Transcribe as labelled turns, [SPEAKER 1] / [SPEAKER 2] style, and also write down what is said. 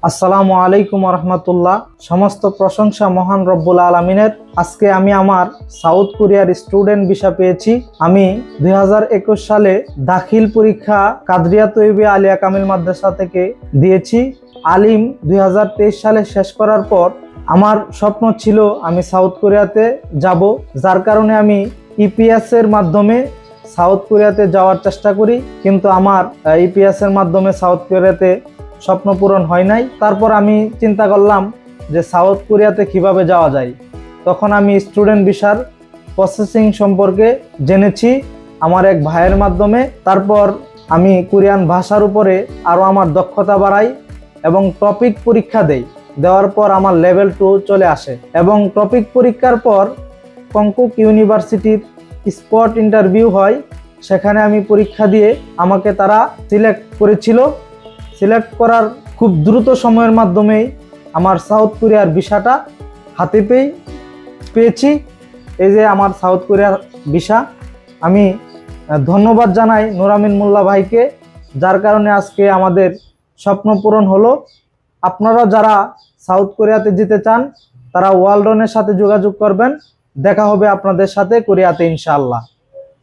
[SPEAKER 1] আসসালামু আলাইকুম রহমতুল্লাহ। সমস্ত প্রশংসা মহান রব্বুল আলমিনের। আজকে আমি আমার সাউথ কোরিয়ার স্টুডেন্ট ভিসা পেয়েছি। আমি 2021 সালে দাখিল পরীক্ষা কাদরিয়া তৈয়বা আলিয়া কামিল মাদ্রাসা থেকে দিয়েছি। আলিম 2023 সালে শেষ করার পর আমার স্বপ্ন ছিল আমি সাউথ কোরিয়াতে যাব, যার কারণে আমি ইপিএস এর মাধ্যমে সাউথ কোরিয়াতে যাওয়ার চেষ্টা করি, কিন্তু আমার ইপিএস এর মাধ্যমে সাউথ কোরিয়াতে স্বপ্ন পূরণ হয় নাই। তারপর আমি চিন্তা করলাম যে সাউথ কোরিয়াতে কিভাবে যাওয়া যায়। তখন আমি স্টুডেন্ট ভিসার প্রসেসিং সম্পর্কে জেনেছি আমার এক ভাইয়ের মাধ্যমে। তারপর আমি কোরিয়ান ভাষার উপরে আরও আমার দক্ষতা বাড়াই এবং টপিক পরীক্ষা দেওয়ার পর আমার লেভেল 2 চলে আসে এবং টপিক পরীক্ষার পর কংকুক ইউনিভার্সিটির স্পট ইন্টারভিউ হয়। সেখানে আমি পরীক্ষা দিয়ে আমাকে তারা সিলেক্ট করেছিল। সিলেক্ট করার খুব দ্রুত সময়ের মাধ্যমেই আমার সাউথ কোরিয়ার ভিসাটা হাতে পেয়েছি। এই যে আমার সাউথ কোরিয়ার ভিসা। আমি ধন্যবাদ জানাই নুরামিন মোল্লা ভাইকে, যার কারণে আজকে আমাদের স্বপ্ন পূরণ হলো। আপনারা যারা সাউথ কোরিয়াতে যেতে চান তারা ওয়ালডনের সাথে যোগাযোগ করবেন। দেখা হবে আপনাদের সাথে কোরিয়াতে ইনশাআল্লাহ।